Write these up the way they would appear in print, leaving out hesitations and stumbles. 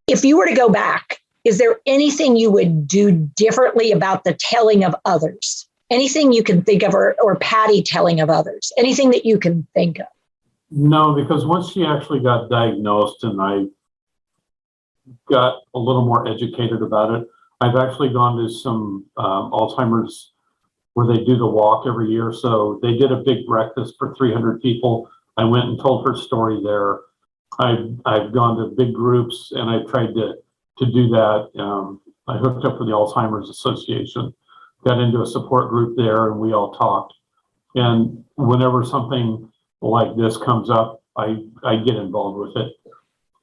if you were to go back, is there anything you would do differently about the telling of others? Anything you can think of, or Patty telling of others? Anything that you can think of? No, because once she actually got diagnosed and I got a little more educated about it, I've actually gone to some Alzheimer's where they do the walk every year. So they did a big breakfast for 300 people. I went and told her story there. I've gone to big groups and I tried to do that. I hooked up with the Alzheimer's Association, got into a support group there, and we all talked. And whenever something like this comes up, I get involved with it.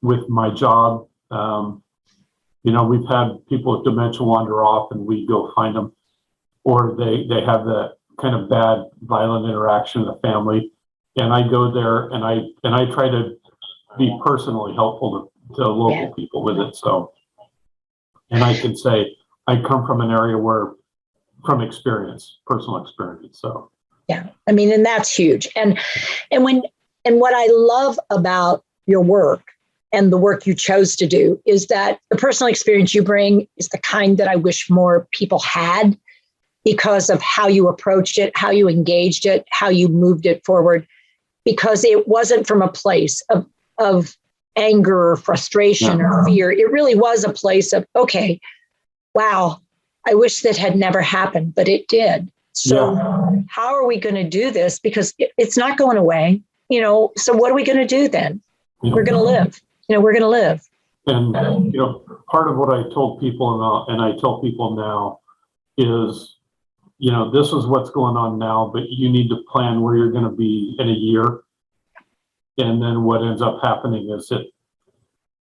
With my job, we've had people with dementia wander off and we go find them, or they have that kind of bad, violent interaction in the family. And I go there and I try to be personally helpful to local people with it. So, and I can say I come from an area from experience, personal experience. So yeah, I mean, and that's huge. And what I love about your work and the work you chose to do is that the personal experience you bring is the kind that I wish more people had, because of how you approached it, how you engaged it, how you moved it forward, because it wasn't from a place of anger or frustration or fear. It really was a place of, okay, wow, I wish that had never happened, but it did. So how are we going to do this? Because it's not going away, so what are we going to do then? We're going to live, we're going to live. And, part of what I told people and I tell people now is, this is what's going on now, but you need to plan where you're going to be in a year. And then what ends up happening is that,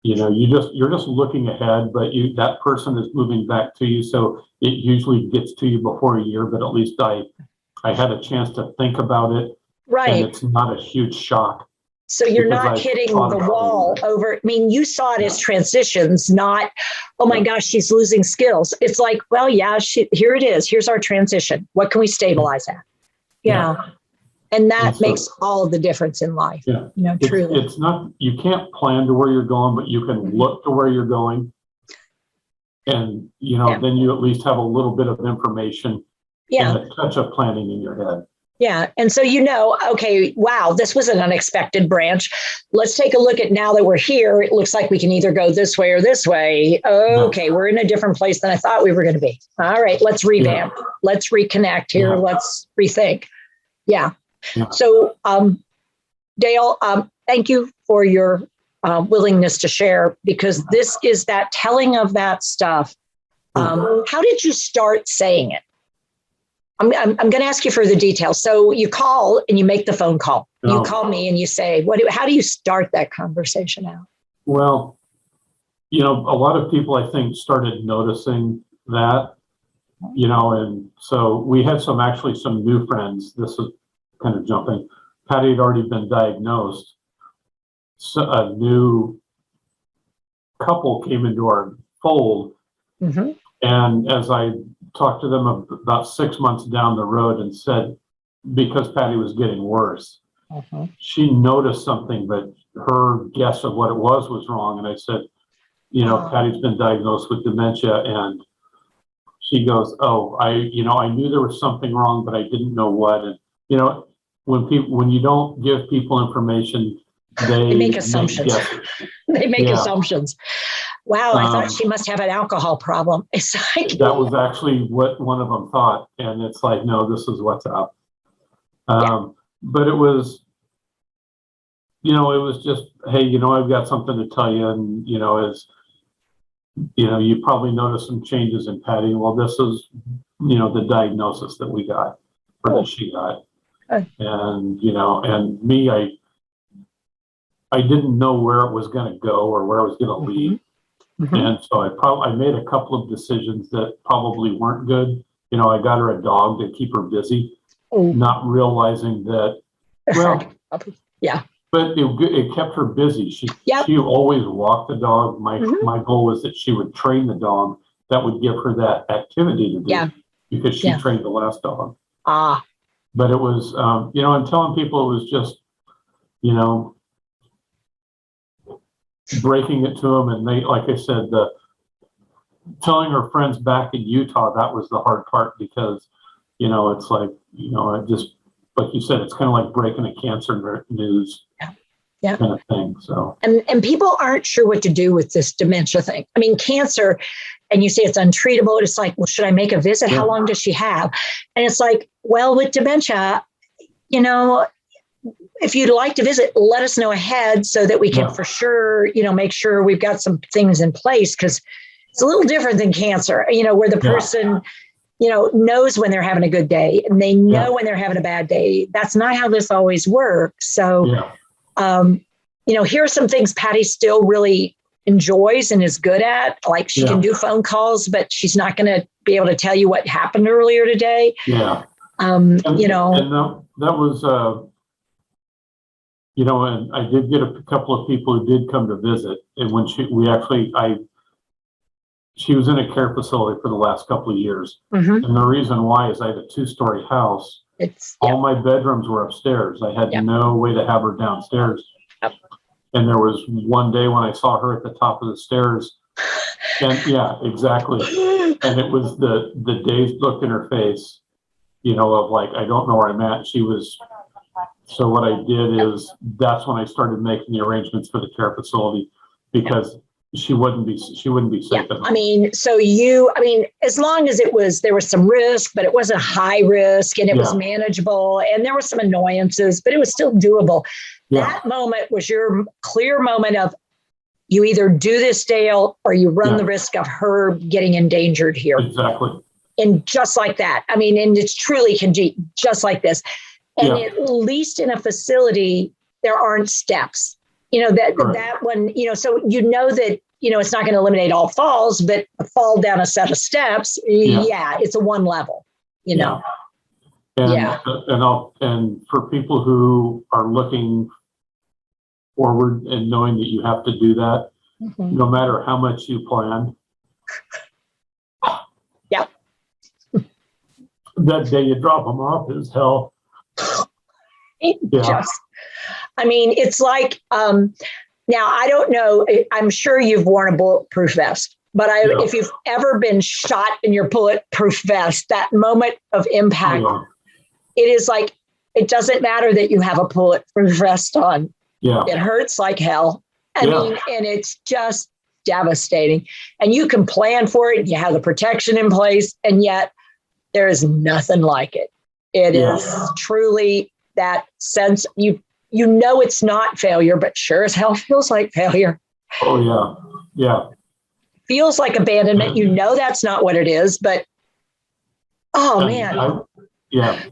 you're just looking ahead, but that person is moving back to you. So it usually gets to you before a year, but at least I had a chance to think about it. Right. And it's not a huge shock. So you're not hitting the wall over. I mean, you saw it as transitions, not, oh my gosh, she's losing skills. It's like, well, yeah, here it is. Here's our transition. What can we stabilize at? Yeah. And that makes all the difference in life. Yeah. Truly. It's not, you can't plan to where you're going, but you can look to where you're going. And, then you at least have a little bit of information and a touch of planning in your head. Yeah. And so, okay, wow, this was an unexpected branch. Let's take a look at, now that we're here, it looks like we can either go this way or this way. Okay, we're in a different place than I thought we were going to be. All right, let's revamp. Let's reconnect here. Let's rethink. Yeah. So, Dale, thank you for your willingness to share, because this is that telling of that stuff. How did you start saying it? I'm going to ask you for the details. So you call and you make the phone call. You call me and you say, how do you start that conversation out? Well, a lot of people, I think, started noticing that, and so we had some new friends. This is kind of jumping. Patty had already been diagnosed. So a new couple came into our fold. Mm-hmm. And as I talked to them about 6 months down the road and said, because Patty was getting worse, she noticed something, but her guess of what it was wrong. And I said, Patty's been diagnosed with dementia. And she goes, I knew there was something wrong, but I didn't know what. And, when you don't give people information, they make assumptions. They make assumptions. Wow, I thought she must have an alcohol problem. It's like, that was actually what one of them thought. And it's like, no, this is what's up. But it was, it was just, hey, I've got something to tell you. And, you probably noticed some changes in Patty. Well, this is, the diagnosis that we got, or that she got. And, and me, I didn't know where it was going to go or where it was going to lead. Mm-hmm. And so I made a couple of decisions that probably weren't good. I got her a dog to keep her busy, not realizing that, but it kept her busy. She always walked the dog. My goal was that she would train the dog. That would give her that activity to do because she trained the last dog. But it was, I'm telling people it was just, breaking it to them. And they, like I said, telling her friends back in Utah, that was the hard part because, it's like, I just, like you said, it's kind of like breaking a cancer news. Yeah. Kind of thing. So, and people aren't sure what to do with this dementia thing. I mean, cancer, and you say it's untreatable. It's like, well, should I make a visit? How long does she have? And it's like, well, with dementia, if you'd like to visit, let us know ahead so that we can for sure, make sure we've got some things in place, because it's a little different than cancer, where the person, knows when they're having a good day and they know when they're having a bad day. That's not how this always works. So, here are some things Patty still really enjoys and is good at. Like she can do phone calls, but she's not going to be able to tell you what happened earlier today. Yeah. And that was, and I did get a couple of people who did come to visit. And when she was in a care facility for the last couple of years. Mm-hmm. And the reason why is I had a 2-story house. All my bedrooms were upstairs. I had no way to have her downstairs. Yep. And there was one day when I saw her at the top of the stairs. And exactly. And it was the dazed look in her face, of like, I don't know where I'm at. So what I did is that's when I started making the arrangements for the care facility, because she wouldn't be safe at home. As long as there was some risk, but it wasn't high risk and it was manageable and there were some annoyances, but it was still doable. Yeah. That moment was your clear moment of, you either do this, Dale, or you run the risk of her getting endangered here. Exactly. And just like that. And it's truly just like this. And at least in a facility, there aren't steps. That one, so that, it's not going to eliminate all falls, but a fall down a set of steps, it's a one level, And for people who are looking forward and knowing that you have to do that, no matter how much you plan. That day you drop them off is hell. It's like, now I don't know, I'm sure you've worn a bulletproof vest, but if you've ever been shot in your bulletproof vest, that moment of impact, it is like, it doesn't matter that you have a bulletproof vest on. Yeah. It hurts like hell. I mean, and it's just devastating. And you can plan for it. You have the protection in place, and yet there is nothing like it. It is truly that sense. It's not failure, but sure as hell feels like failure. Oh, yeah. Feels like abandonment. That's not what it is, but man. And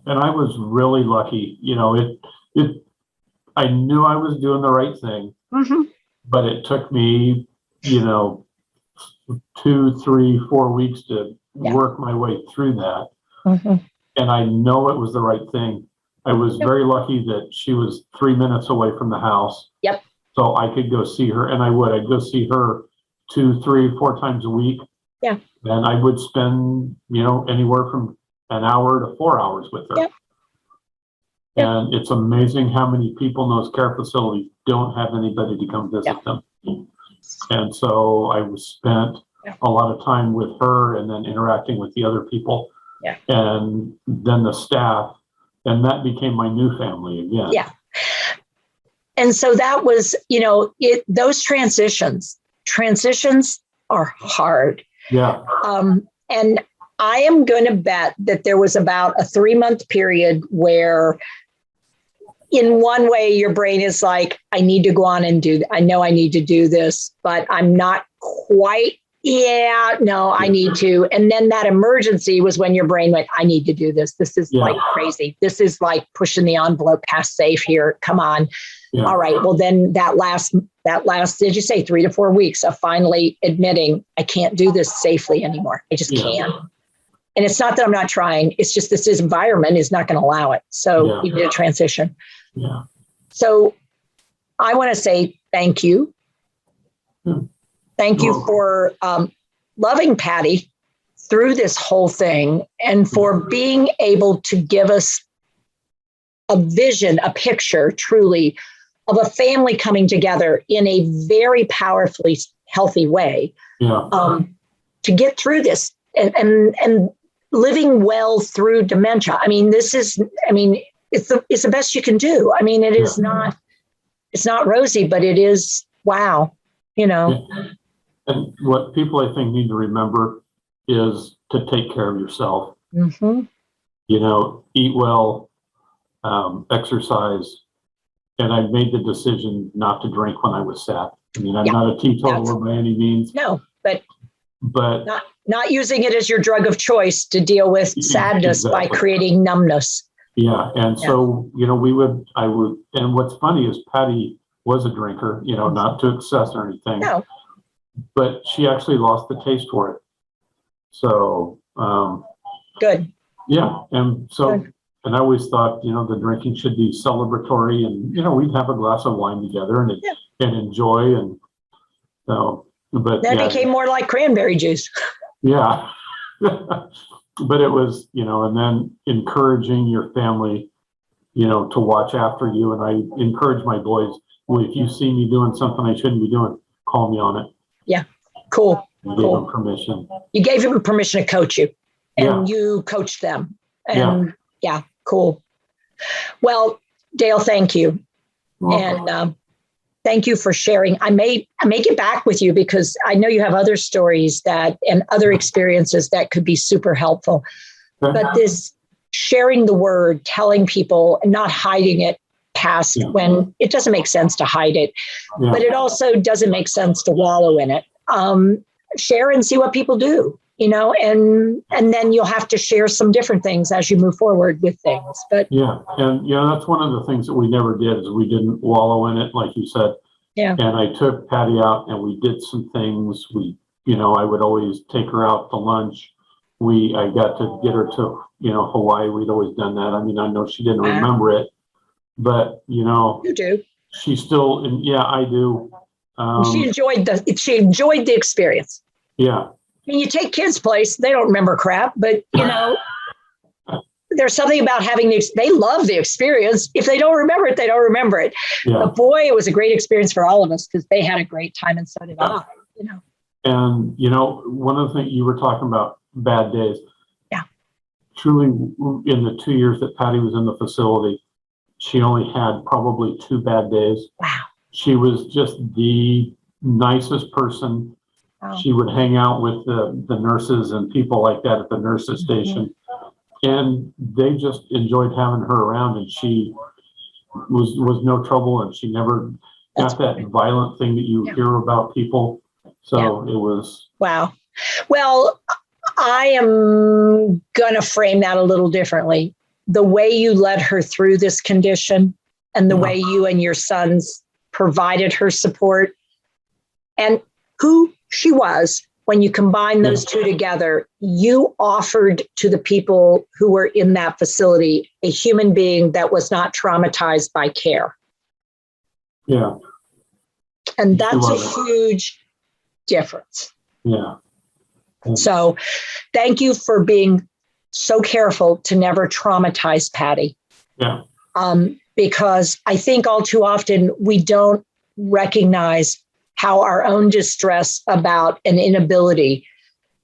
I was really lucky. I knew I was doing the right thing, but it took me, 2, 3, 4 weeks to work my way through that. And I know it was the right thing. I was very lucky that she was 3 minutes away from the house. Yep. So I could go see her, and I'd go see her 2, 3, 4 times a week. Yeah. And I would spend, anywhere from an hour to 4 hours with her. Yep. And it's amazing how many people in those care facilities don't have anybody to come visit them. And so I spent a lot of time with her and then interacting with the other people and then the staff. And that became my new family again. Yeah. And so that was, those transitions are hard. Yeah. And I am going to bet that there was about a 3-month period where in one way your brain is like, I need to go on and I know I need to do this, but I'm not quite, I need to. And then that emergency was when your brain went, I need to do this. This is like crazy. This is like pushing the envelope past safe here. Come on. Yeah. All right. Well, then that last, did you say 3 to 4 weeks of finally admitting I can't do this safely anymore. I just can't. And it's not that I'm not trying. It's just this environment is not going to allow it. So you need a transition. Yeah. So I want to say thank you. Thank you for loving Patty through this whole thing and for being able to give us a vision, a picture truly of a family coming together in a very powerfully healthy way, to get through this and living well through dementia. I mean, it's the best you can do. I mean, it's not rosy, but it is, wow, And what people, I think, need to remember is to take care of yourself. Mm-hmm. Eat well, exercise. And I made the decision not to drink when I was sad. I mean, I'm not a teetotaler by any means. No, but not using it as your drug of choice to deal with sadness by creating numbness. Yeah. And so, I would, and what's funny is Patty was a drinker, not to excess or anything. No. But she actually lost the taste for it. So, good. Yeah. And so, good. And I always thought, the drinking should be celebratory and, we'd have a glass of wine together and enjoy. And but that became more like cranberry juice. Yeah. But it was, and then encouraging your family, to watch after you. And I encourage my boys, well, if you see me doing something I shouldn't be doing, call me on it. Yeah. Cool. I gave them permission. You gave them permission to coach you and you coached them. And cool. Well, Dale, thank you. And thank you for sharing. I may get back with you because I know you have other stories and other experiences that could be super helpful. But this sharing the word, telling people, and not hiding it past when it doesn't make sense to hide it, but it also doesn't make sense to wallow in it. Share and see what people do, and then you'll have to share some different things as you move forward with things. But and that's one of the things that we never did is we didn't wallow in it, like you said. And I took Patty out and we did some things. I would always take her out to lunch. I got to get her to, Hawaii. We'd always done that. I mean, I know she didn't remember it, but you do. She still, and I do. She enjoyed the experience. Yeah. I mean, you take kids' place, they don't remember crap, but there's something about they love the experience. If they don't remember it, they don't remember it. Yeah. But boy, it was a great experience for all of us because they had a great time and so did I. And one of the things you were talking about, bad days. Yeah. Truly, in the 2 years that Patty was in the facility, she only had probably 2 bad days. Wow. She was just the nicest person. Wow. She would hang out with the nurses and people like that at the nurses station. And they just enjoyed having her around, and she was no trouble, and she never got that violent thing that you hear about people. So it was. Wow. Well, I am going to frame that a little differently. The way you led her through this condition and the way you and your sons provided her support and who she was, when you combine those two together, you offered to the people who were in that facility a human being that was not traumatized by care. Yeah. And that's a huge difference. Yeah. So thank you for being so careful to never traumatize Patty. Yeah. Because I think all too often we don't recognize how our own distress about an inability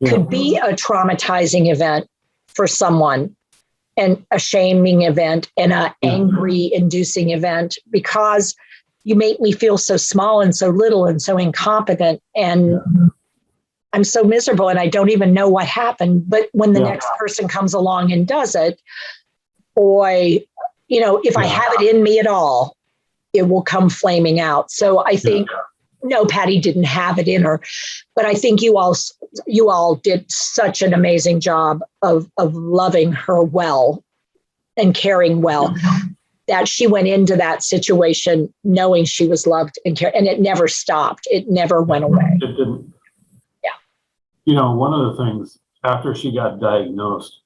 could be a traumatizing event for someone, and a shaming event and an angry inducing event, because you make me feel so small and so little and so incompetent. And I'm so miserable and I don't even know what happened. But when the next person comes along and does it, boy, if I have it in me at all, it will come flaming out. So I think, no, Patty didn't have it in her, but I think you all did such an amazing job of loving her well and caring well, that she went into that situation knowing she was loved and cared, and it never stopped. It never went away. It didn't. Yeah. One of the things after she got diagnosed,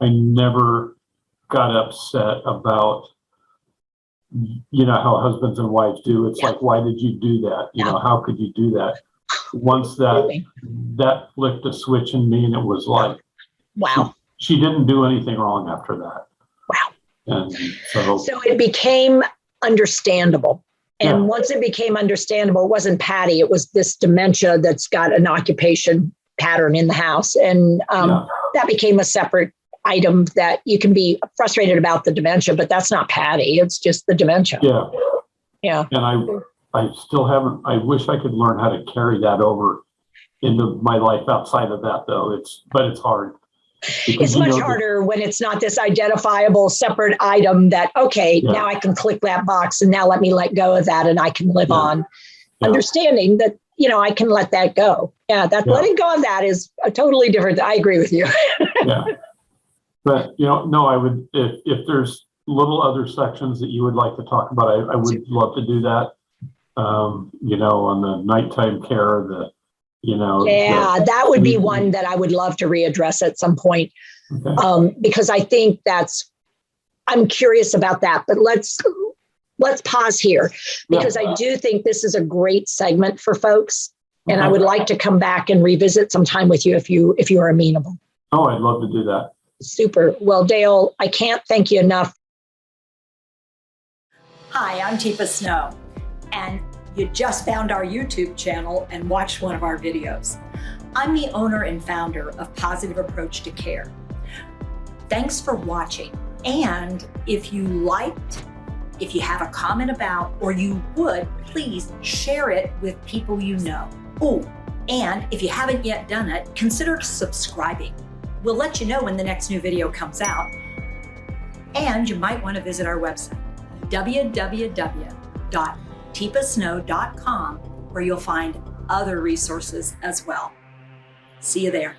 I never got upset about, how husbands and wives do. It's like, why did you do that? How could you do that? Once that flipped a switch in me, and it was like, wow, she didn't do anything wrong after that. Wow. And so it became understandable. And Yeah. once it became understandable, it wasn't Patty, it was this dementia that's got an occupation pattern in the house. And that became a separate item that you can be frustrated about the dementia, but that's not Patty. It's just the dementia. Yeah. Yeah. And I still haven't, I wish I could learn how to carry that over into my life outside of that though. But it's hard. Because, it's much harder when it's not this identifiable separate item that, okay, now I can click that box and now let me let go of that and I can live on. Understanding that, I can let that go. Letting go of that is a totally different. I agree with you. But, no, I would, if there's little other sections that you would like to talk about, I would love to do that. On the nighttime care, that would be one that I would love to readdress at some point. Okay. Because I think I'm curious about that, but let's pause here because I do think this is a great segment for folks. And I would like to come back and revisit sometime with you if you are amenable. Oh, I'd love to do that. Super. Well, Dale, I can't thank you enough. Hi, I'm Teepa Snow, and you just found our YouTube channel and watched one of our videos. I'm the owner and founder of Positive Approach to Care. Thanks for watching. And if you liked, if you have a comment about, or you would, please share it with people you know. Oh, and if you haven't yet done it, consider subscribing. We'll let you know when the next new video comes out. And you might want to visit our website, www.teepasnow.com, where you'll find other resources as well. See you there.